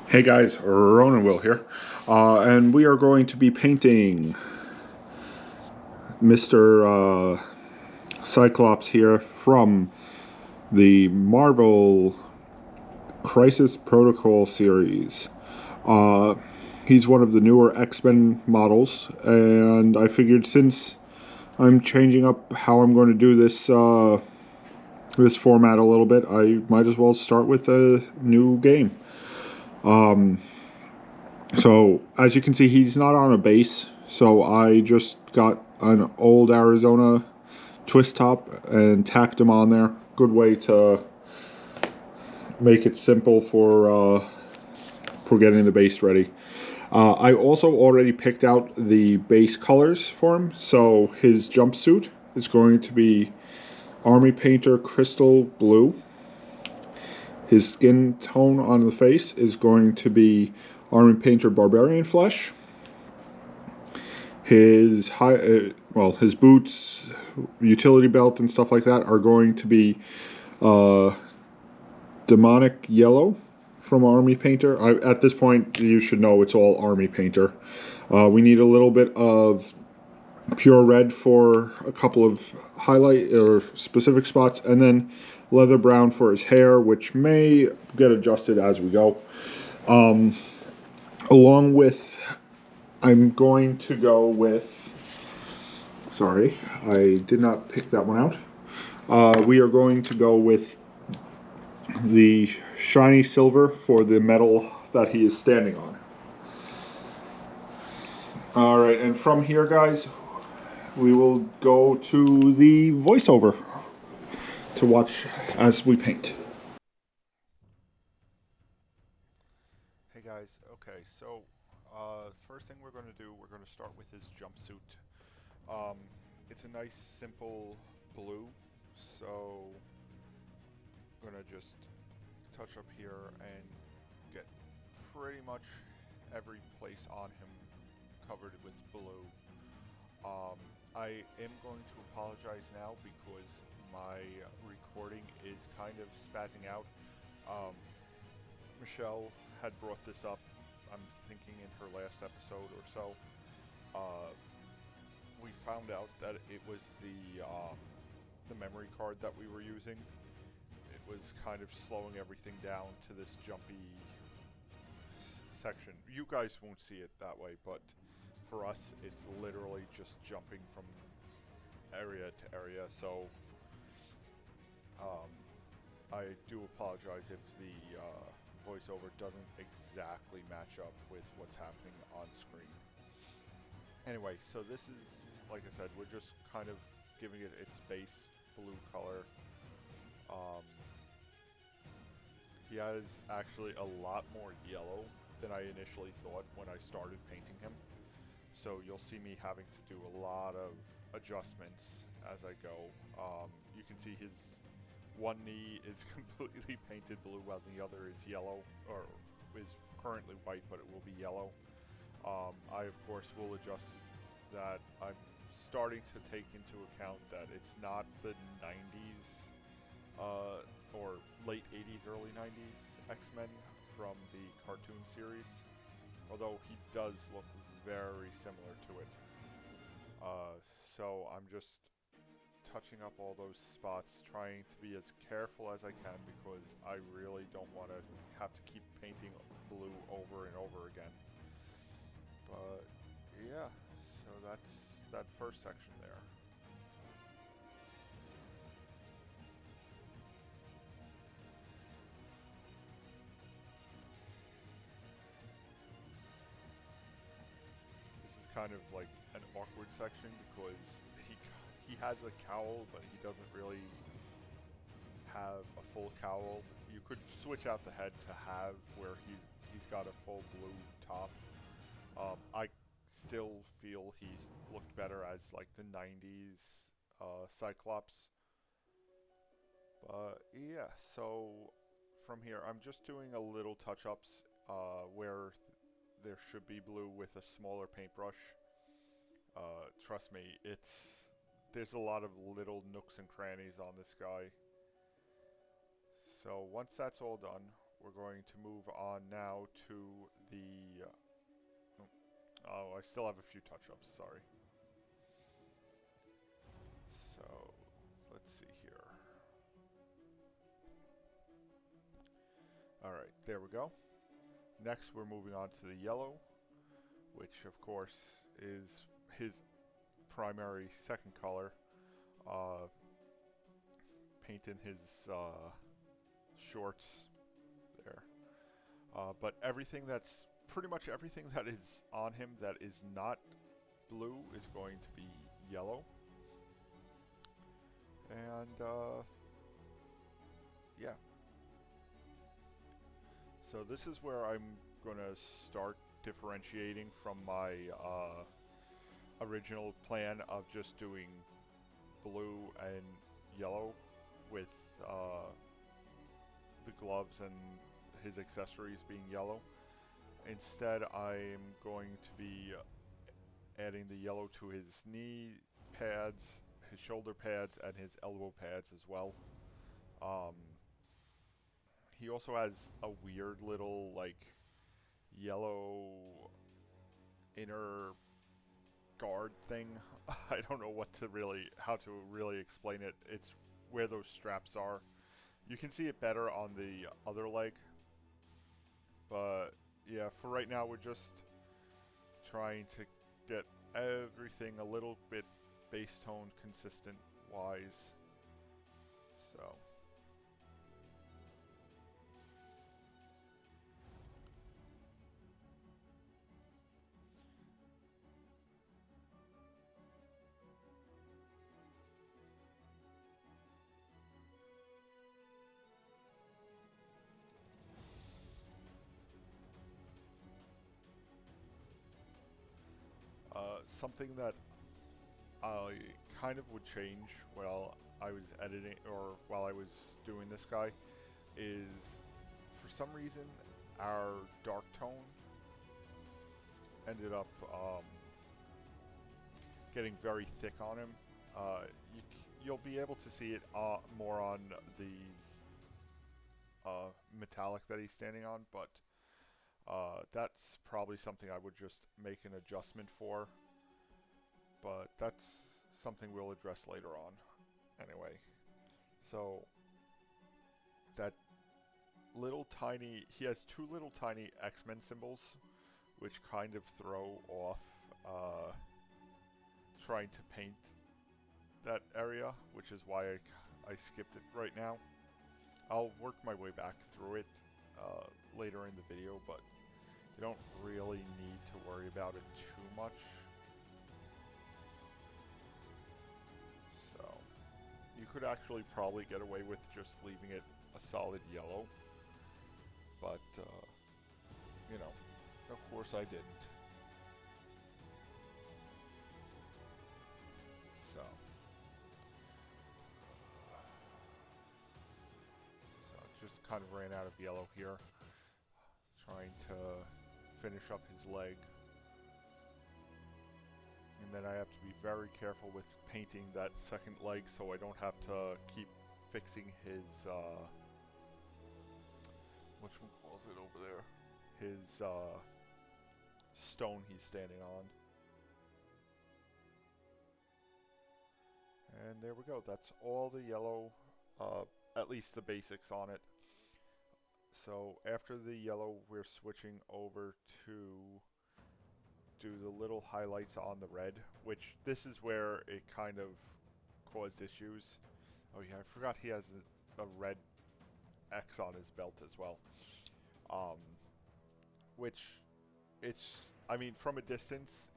Hey guys, Ronan Will here, and we are going to be painting Mr. Cyclops here from the Marvel Crisis Protocol series. Uh, he's one of the newer X-Men models, and I figured since I'm changing up how I'm going to do this format a little bit, I might as well start with a new game. So as you can see, he's not on a base, so I just got an old Arizona twist top and tacked him on there. Good way to make it simple for getting the base ready. I also already picked out the base colors for him. So his jumpsuit is going to be Army Painter Crystal Blue. His skin tone on the face is going to be Army Painter Barbarian Flesh. His his boots, utility belt, and stuff like that are going to be Demonic Yellow from Army Painter. At this point, you should know it's all Army Painter. We need a little bit of pure red for a couple of highlight or specific spots, and then leather brown for his hair, which may get adjusted as we go. Along with, I'm going to go with, sorry, I did not pick that one out. We are going to go with the shiny silver for the metal that he is standing on. Alright, and from here, guys, we will go to the voiceover to watch as we paint. Hey guys, okay, so first thing we're going to do, we're going to start with his jumpsuit. It's a nice simple blue, so I'm going to just touch up here and get pretty much every place on him covered with blue. I am going to apologize now because my recording is kind of spazzing out. Michelle had brought this up, I'm thinking in her last episode or so. We found out that it was the memory card that we were using. It was kind of slowing everything down to this jumpy section. You guys won't see it that way, but for us, it's literally just jumping from area to area. So I do apologize if the voiceover doesn't exactly match up with what's happening on screen. Anyway, so this is, like I said, we're just kind of giving it its base blue color. He has actually a lot more yellow than I initially thought when I started painting him. So you'll see me having to do a lot of adjustments as I go. You can see his one knee is completely painted blue while the other is yellow, or is currently white, but it will be yellow. I, of course, will adjust that. I'm starting to take into account that it's not the 90s or late 80s, early 90s X-Men from the cartoon series, although he does look very similar to it. So I'm just touching up all those spots, trying to be as careful as I can because I really don't want to have to keep painting blue over and over again. But yeah, so that's that first section there. This is kind of like an awkward section because he has a cowl, but he doesn't really have a full cowl. You could switch out the head to have where he's got a full blue top. I still feel he looked better as like the 90s Cyclops. But yeah, so from here I'm just doing a little touch-ups where there should be blue with a smaller paintbrush. Trust me, there's a lot of little nooks and crannies on this guy. So once that's all done, we're going to move on now to the... oh, I still have a few touch-ups, sorry. So, let's see here. Alright, there we go. Next, we're moving on to the yellow, which, of course, is his primary second color. Painting his shorts there. But everything that's, pretty much everything that is on him that is not blue is going to be yellow. And, yeah. So this is where I'm going to start differentiating from my original plan of just doing blue and yellow with the gloves and his accessories being yellow. Instead, I'm going to be adding the yellow to his knee pads, his shoulder pads, and his elbow pads as well. He also has a weird little, like, yellow inner guard thing. I don't know how to really explain it. It's where those straps are. You can see it better on the other leg. But, yeah, for right now, we're just trying to get everything a little bit base tone consistent wise. So... something that I kind of would change while I was editing, or while I was doing this guy, is for some reason our dark tone ended up getting very thick on him. You'll be able to see it more on the metallic that he's standing on, but that's probably something I would just make an adjustment for. But that's something we'll address later on. Anyway, so that little tiny, he has two little tiny X-Men symbols, which kind of throw off trying to paint that area, which is why I skipped it right now. I'll work my way back through it later in the video, but you don't really need to worry about it too much. So, you could actually probably get away with just leaving it a solid yellow, but, you know, of course I didn't. So, just kind of ran out of yellow here, trying to finish up his leg. And then I have to be very careful with painting that second leg so I don't have to keep fixing his, whatchamacallit over there? His, stone he's standing on. And there we go. That's all the yellow, at least the basics on it. So after the yellow, we're switching over to do the little highlights on the red, which this is where it kind of caused issues. Oh yeah, I forgot he has a red X on his belt as well. Which I mean, from a distance,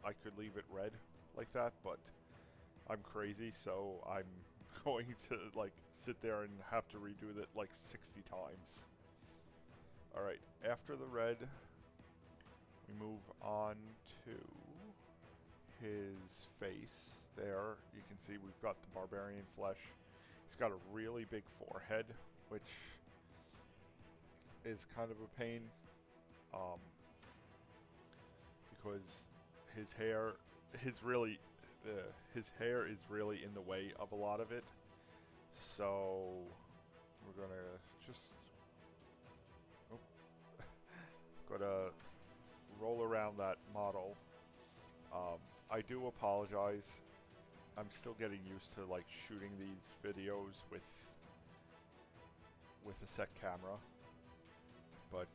I could leave it red like that, but I'm crazy, so I'm going to like sit there and have to redo it like 60 times. Alright, after the red, we move on to his face there. You can see we've got the barbarian flesh. He's got a really big forehead, which is kind of a pain, because his hair is really in the way of a lot of it. So we're gonna just I do apologize. I'm still getting used to like shooting these videos with a set camera. But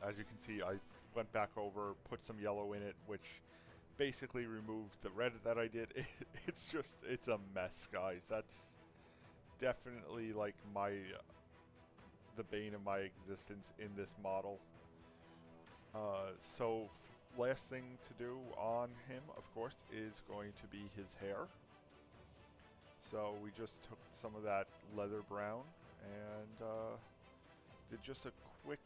as you can see, I went back over, put some yellow in it, which basically removed the red that I did. It's a mess, guys. That's definitely like the bane of my existence in this model. So last thing to do on him, of course, is going to be his hair. So we just took some of that leather brown and did just a quick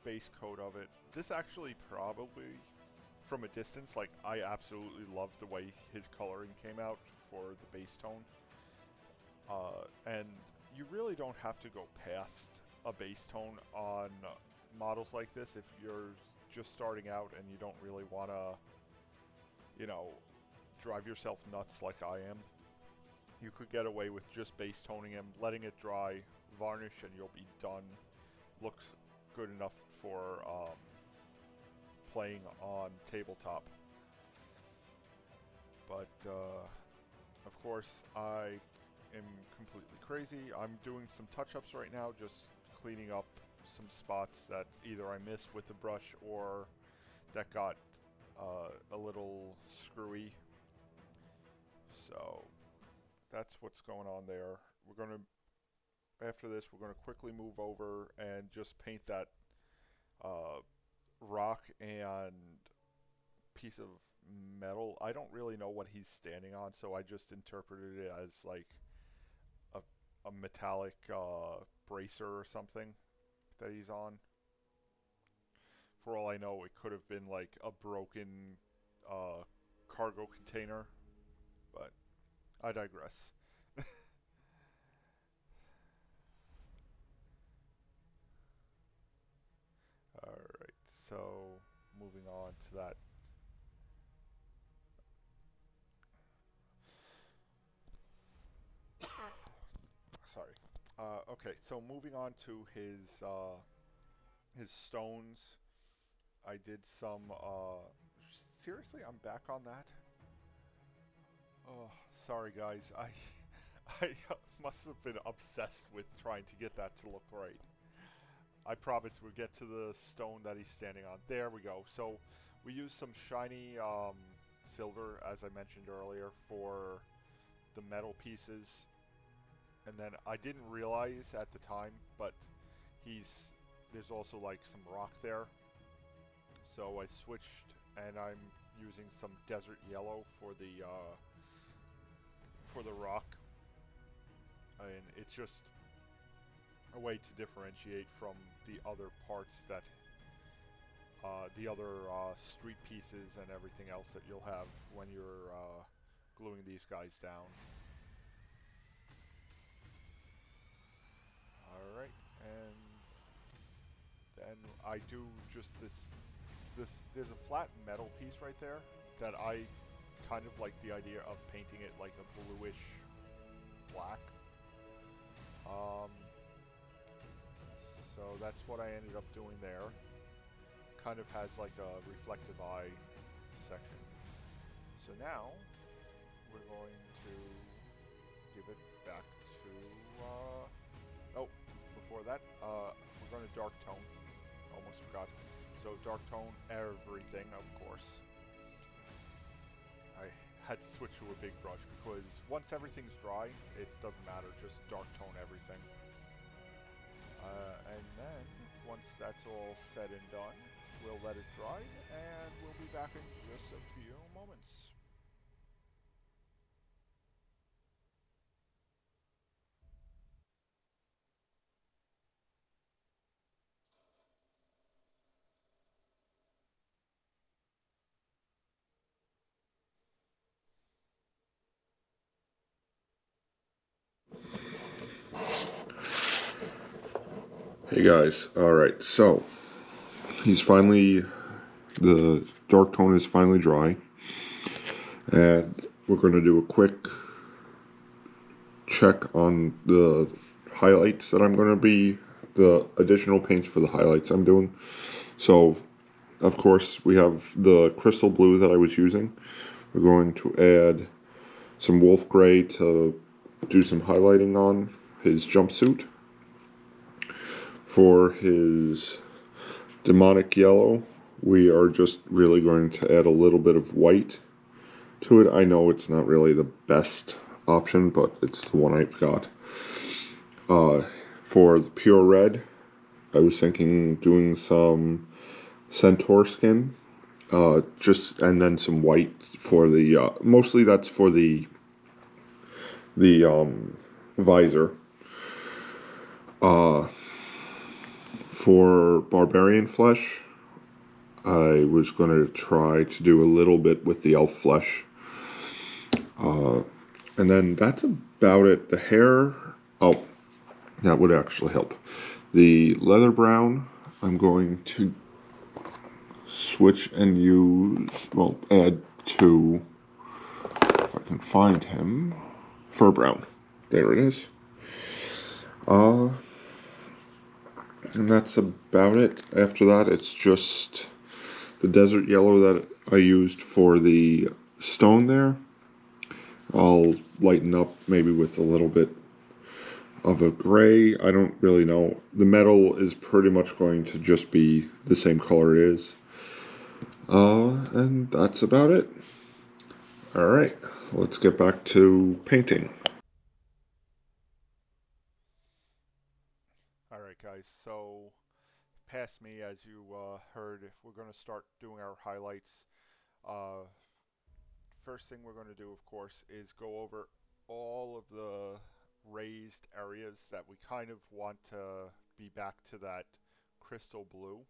base coat of it. This actually probably, from a distance, like I absolutely loved the way his coloring came out for the base tone. And you really don't have to go past a base tone on models like this if you're just starting out and you don't really want to, you know, drive yourself nuts like I am. You could get away with just base toning him, letting it dry, varnish, and you'll be done. Looks good enough for playing on tabletop. But of course, I am completely crazy. I'm doing some touch-ups right now, just cleaning up some spots that either I missed with the brush or that got a little screwy. So that's what's going on there. After this, we're going to quickly move over and just paint that rock and piece of metal. I don't really know what he's standing on, so I just interpreted it as like a metallic bracer or something that he's on. For all I know, it could have been like a broken cargo container, but I digress. Alright, so moving on to that. Sorry. Okay, so moving on to his stones. I did some. Seriously, I'm back on that. Oh, sorry guys. I must have been obsessed with trying to get that to look right. I promise we'll get to the stone that he's standing on. There we go. So we used some shiny silver, as I mentioned earlier, for the metal pieces. And then I didn't realize at the time, but there's also like some rock there. So I switched, and I'm using some desert yellow for the rock, and it's just a way to differentiate from the other parts that the other street pieces and everything else that you'll have when you're gluing these guys down. Alright, and then I do just this, there's a flat metal piece right there that I kind of like the idea of painting it like a bluish black. So that's what I ended up doing there. Kind of has like a reflective eye section. So now we're going to give it back to, oh, before that, we're going to dark tone. Almost forgot. So dark tone everything, of course. I had to switch to a big brush because once everything's dry, it doesn't matter, just dark tone everything. And then, once that's all said and done, we'll let it dry, and we'll be back in just a few moments. Hey guys, alright, so the dark tone is finally dry, and we're going to do a quick check on the highlights that I'm going to be, the additional paints for the highlights I'm doing. So, of course, we have the crystal blue that I was using We're going to add some wolf gray to do some highlighting on his jumpsuit. For his demonic yellow, we are just really going to add a little bit of white to it. I know it's not really the best option, but it's the one I've got. For the pure red, I was thinking doing some centaur skin, and then some white for the mostly that's for the visor. For barbarian flesh, I was going to try to do a little bit with the elf flesh. And then that's about it. The hair, oh, that would actually help. The leather brown, I'm going to switch and use, well, add to, if I can find him, fur brown. There it is. And that's about it. After that, it's just the desert yellow that I used for the stone there. I'll lighten up maybe with a little bit of a gray. I don't really know. The metal is pretty much going to just be the same color it is. And that's about it. Alright, let's get back to painting. Alright guys, so past me, as you heard, we're going to start doing our highlights. First thing we're going to do, of course, is go over all of the raised areas that we kind of want to be back to that crystal blue.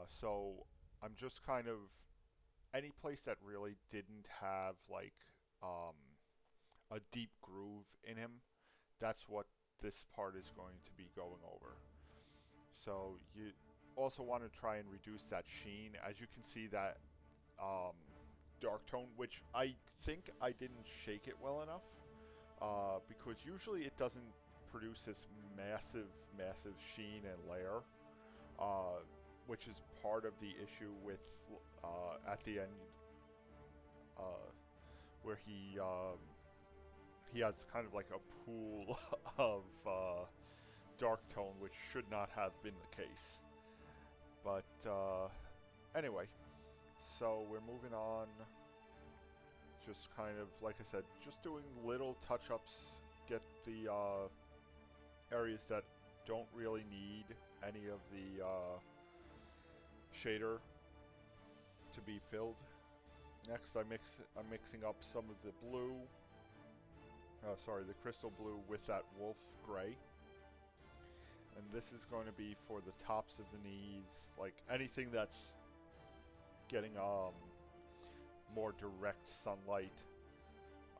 So I'm just kind of, any place that really didn't have like a deep groove in him, that's what this part is going to be going over. So you also want to try and reduce that sheen. As you can see, that dark tone, which I think I didn't shake it well enough, because usually it doesn't produce this massive sheen and layer, which is part of the issue with at the end, where he has kind of like a pool of dark tone, which should not have been the case. But anyway, so we're moving on. Just kind of, like I said, just doing little touch-ups, get the areas that don't really need any of the shader to be filled. Next, I'm mixing up some of the blue, the crystal blue with that wolf gray. And this is going to be for the tops of the knees, like anything that's getting more direct sunlight.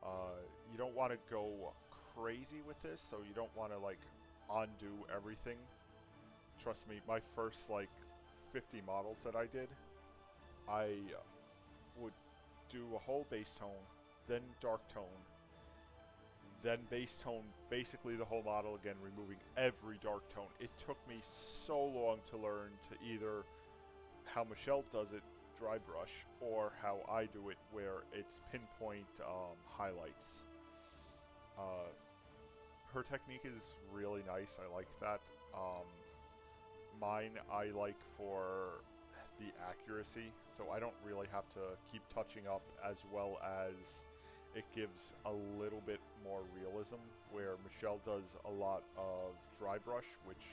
You don't want to go crazy with this, so you don't want to like undo everything. Trust me, my first like 50 models that I did, I would do a whole base tone, then dark tone, then base tone, basically the whole model again, removing every dark tone. It took me so long to learn to either how Michelle does it, dry brush, or how I do it, where it's pinpoint highlights. Her technique is really nice. I like that. Mine I like for the accuracy, so I don't really have to keep touching up, as well as it gives a little bit more realism, where Michelle does a lot of dry brush, which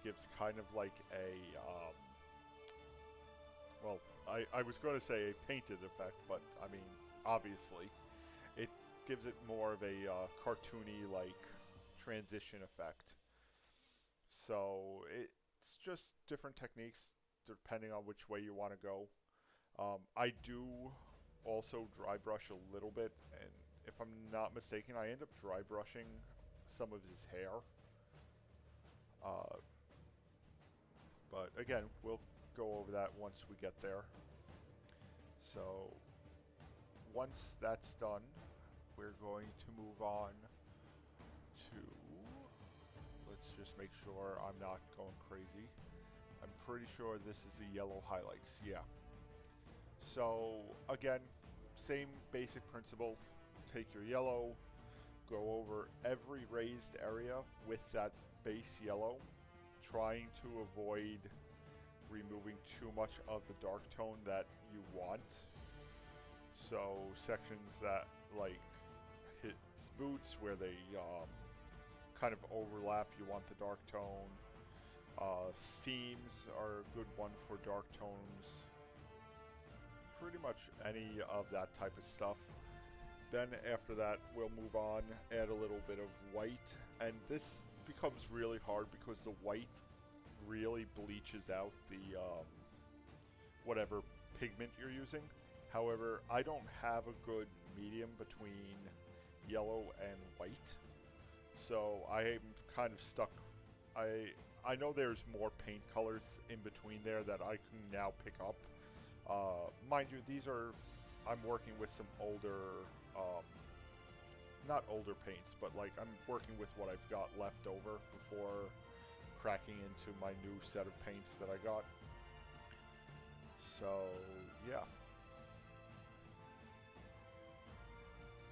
gives kind of like a well, I was going to say a painted effect, but I mean, obviously, it gives it more of a cartoony, like, transition effect. So it's just different techniques depending on which way you want to go. I do also dry brush a little bit, and if I'm not mistaken, I end up dry brushing some of his hair. But again, we'll go over that once we get there. So once that's done, we're going to move on to, let's just make sure I'm not going crazy. I'm pretty sure this is the yellow highlights, yeah. So again, same basic principle. Take your yellow, go over every raised area with that base yellow, trying to avoid removing too much of the dark tone that you want. So sections that like his boots where they kind of overlap, you want the dark tone. Seams are a good one for dark tones. Pretty much any of that type of stuff. Then after that, we'll move on, add a little bit of white, and this becomes really hard because the white really bleaches out the whatever pigment you're using. However, I don't have a good medium between yellow and white, so I am kind of stuck. I know there's more paint colors in between there that I can now pick up. Mind you, I'm working with some older, not older paints, but like I'm working with what I've got left over before cracking into my new set of paints that I got. So, yeah.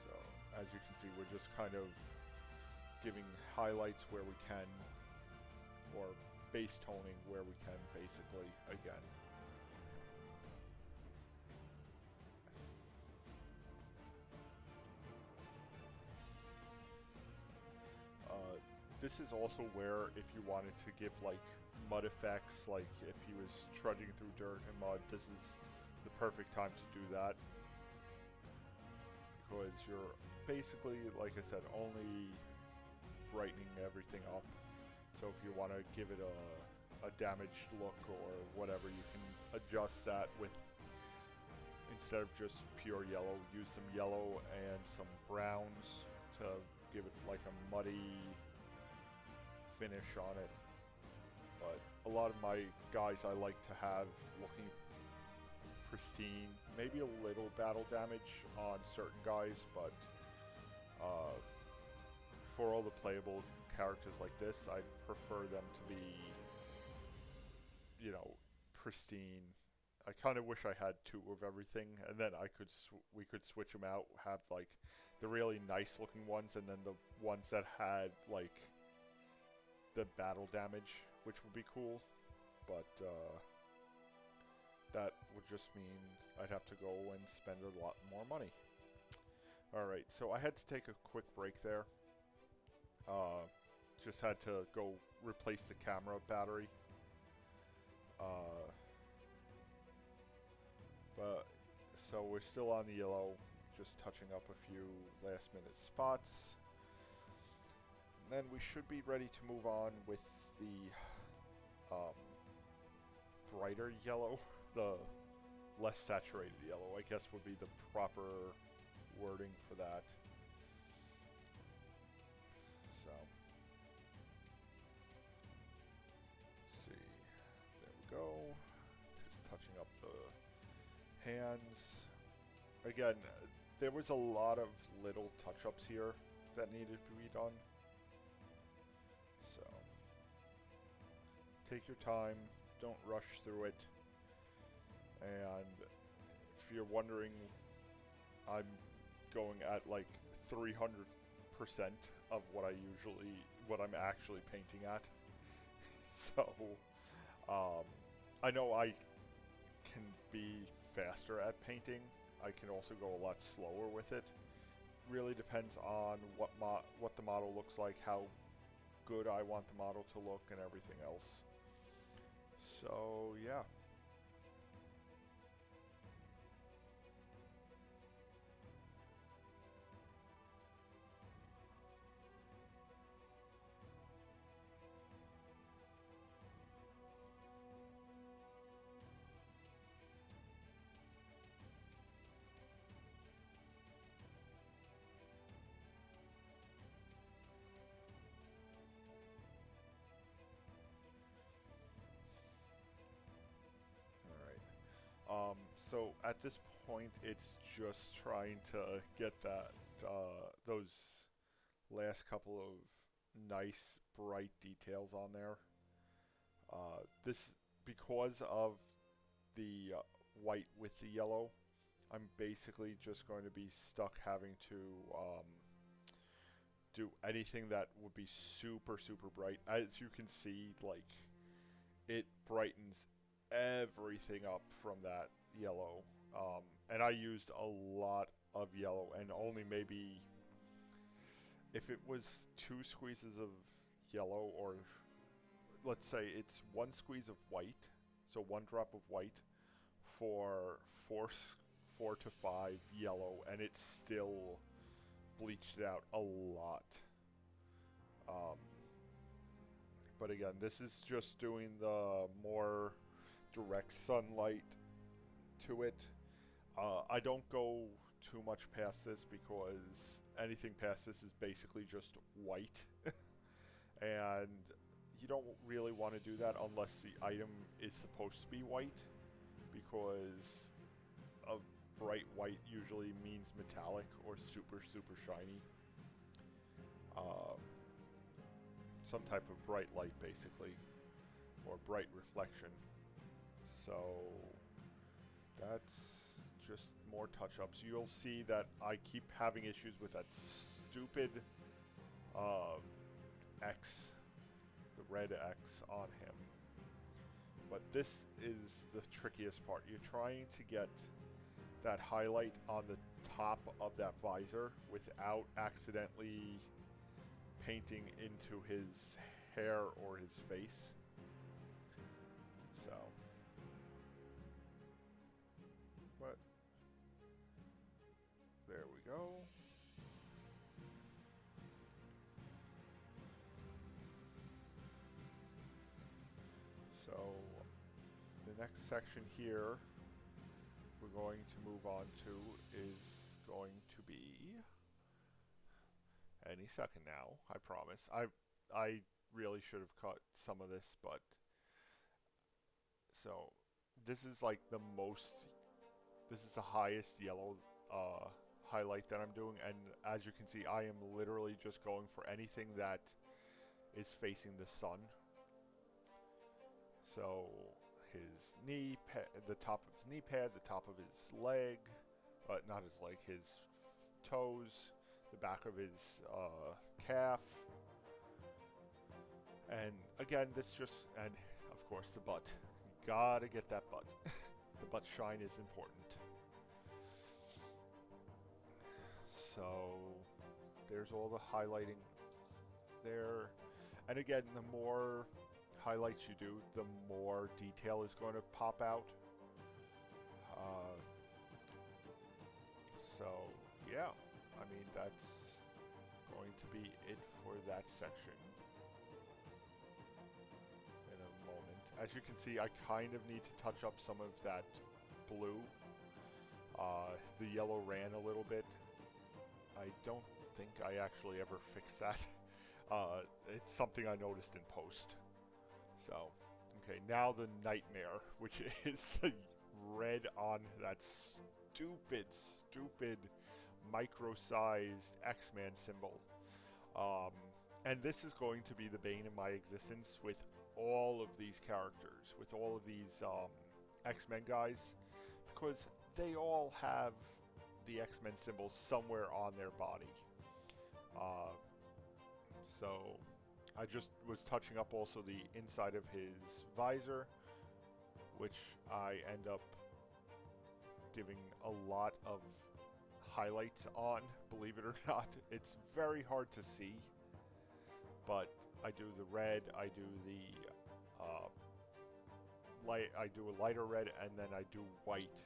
So, as you can see, we're just kind of giving highlights where we can, or base toning where we can, basically, again. This is also where, if you wanted to give like mud effects, like if he was trudging through dirt and mud, this is the perfect time to do that. Because you're basically, like I said, only brightening everything up. So if you want to give it a damaged look or whatever, you can adjust that with, instead of just pure yellow, use some yellow and some browns to give it like a muddy finish on it. But a lot of my guys I like to have looking pristine, maybe a little battle damage on certain guys, but for all the playable characters like this, I prefer them to be, you know, pristine. I kind of wish I had two of everything, and then we could switch them out, have like the really nice looking ones, and then the ones that had like the battle damage, which would be cool, but that would just mean I'd have to go and spend a lot more money. Alright, so I had to take a quick break there. Just had to go replace the camera battery. But so we're still on the yellow, just touching up a few last minute spots. Then we should be ready to move on with the brighter yellow, the less saturated yellow, I guess would be the proper wording for that. So, let's see, there we go, just touching up the hands. Again, there was a lot of little touch-ups here that needed to be done. So, take your time, don't rush through it, and if you're wondering, I'm going at like 300% of what I'm actually painting at. So, I know I can be faster at painting. I can also go a lot slower with it. Really depends on what the model looks like, how good I want the model to look, and everything else. So, yeah. So at this point, it's just trying to get those last couple of nice, bright details on there. This, because of the white with the yellow, I'm basically just going to be stuck having to do anything that would be super, super bright. As you can see, like, it brightens everything up from that yellow. And I used a lot of yellow, and only maybe if it was 2 squeezes of yellow, or let's say it's 1 squeeze of white, so 1 drop of white for 4 to 5 yellow, and it still bleached it out a lot. Um, but again, this is just doing the more direct sunlight to it. I don't go too much past this because anything past this is basically just white. And you don't really want to do that unless the item is supposed to be white, because a bright white usually means metallic or super, super shiny. Some type of bright light, basically, or bright reflection. So that's just more touch-ups. You'll see that I keep having issues with that stupid X, the red X on him. But this is the trickiest part. You're trying to get that highlight on the top of that visor without accidentally painting into his hair or his face. So, but there we go. So the next section here we're going to move on to is going to be any second now, I promise. I really should have cut some of this, but so this is like this is the highest yellow highlight that I'm doing, and as you can see, I am literally just going for anything that is facing the sun. So his knee, the top of his knee pad, the top of his leg, not his leg, his toes, the back of his calf, and again, and of course the butt. You gotta get that butt. The butt shine is important. So there's all the highlighting there, and again, the more highlights you do, the more detail is going to pop out. So yeah, I mean, that's going to be it for that section in a moment. As you can see, I kind of need to touch up some of that blue. The yellow ran a little bit. I don't think I actually ever fixed that. It's something I noticed in post. So, okay, now the nightmare, which is the red on that stupid, stupid micro-sized X-Man symbol. And this is going to be the bane of my existence with all of these characters, with all of these X-Men guys, because they all have the X-Men symbol somewhere on their body. So I just was touching up also the inside of his visor, which I end up giving a lot of highlights on, believe it or not. It's very hard to see, but I do the red, I do the I do a lighter red, and then I do white,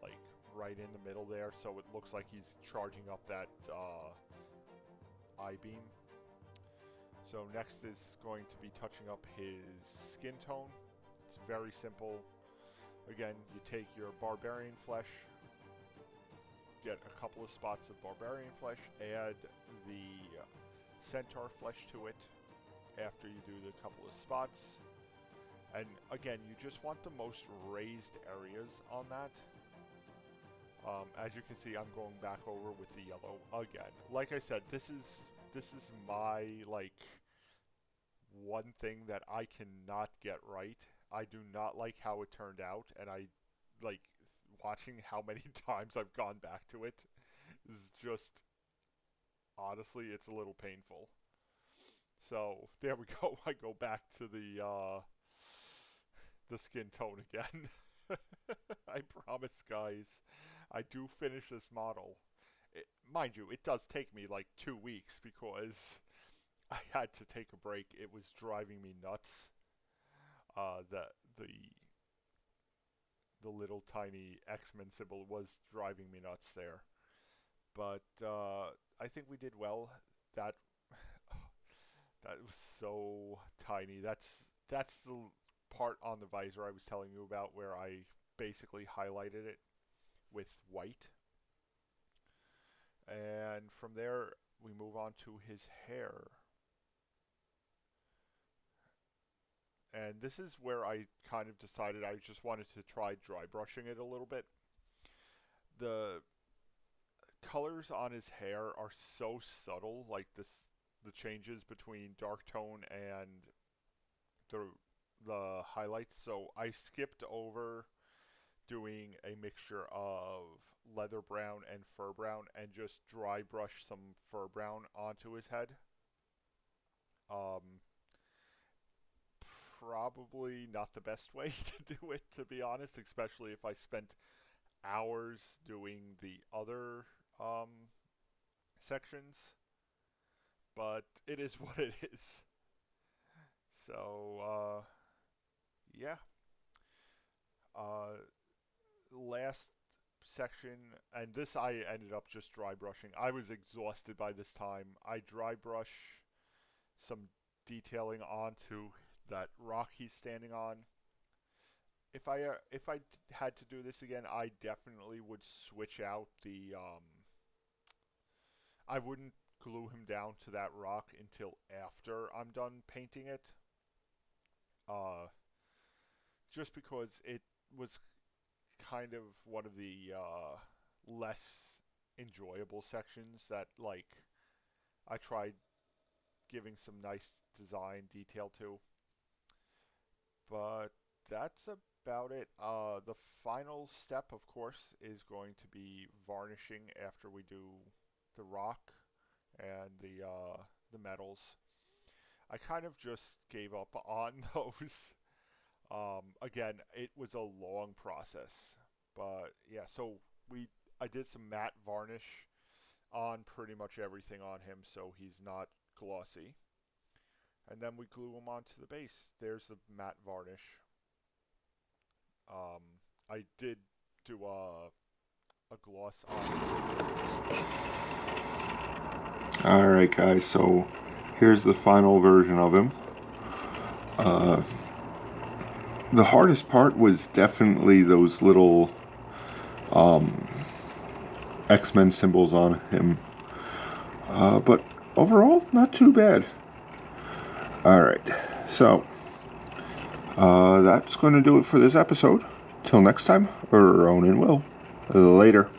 like right in the middle there, so it looks like he's charging up that I-beam. So next is going to be touching up his skin tone. It's very simple. Again, you take your barbarian flesh, get a couple of spots of barbarian flesh, add the centaur flesh to it after you do the couple of spots. And again, you just want the most raised areas on that. As you can see, I'm going back over with the yellow again. Like I said, this is my, like, one thing that I cannot get right. I do not like how it turned out, and I, like, watching how many times I've gone back to it is just, honestly, it's a little painful. So there we go. I go back to the skin tone again. I promise, guys, I do finish this model. Mind you, it does take me like 2 weeks because I had to take a break. It was driving me nuts. The the the little tiny X-Men symbol was driving me nuts there. But I think we did well. That that was so tiny. That's the part on the visor I was telling you about where I basically highlighted it with white. And from there, we move on to his hair. And this is where I kind of decided I just wanted to try dry brushing it a little bit. The colors on his hair are so subtle, like the changes between dark tone and the highlights. So I skipped over doing a mixture of leather brown and fur brown and just dry brush some fur brown onto his head. Um, Probably not the best way to do it, to be honest, especially if I spent hours doing the other sections. But it is what it is. So, yeah. Last section, and this I ended up just dry brushing. I was exhausted by this time. I dry brush some detailing onto that rock he's standing on. If I had to do this again, I definitely would switch out the I wouldn't glue him down to that rock until after I'm done painting it. Just because it was kind of one of the less enjoyable sections that, like, I tried giving some nice design detail to. But that's about it. The final step, of course, is going to be varnishing after we do the rock and the metals. I kind of just gave up on those. Again, it was a long process, but yeah. So I did some matte varnish on pretty much everything on him, so he's not glossy. And then we glue him onto the base. There's the matte varnish. I did do a gloss on it. Alright guys, so here's the final version of him. The hardest part was definitely those little X-Men symbols on him. But overall, not too bad. Alright, so that's going to do it for this episode. Till next time, Ronan will. Later.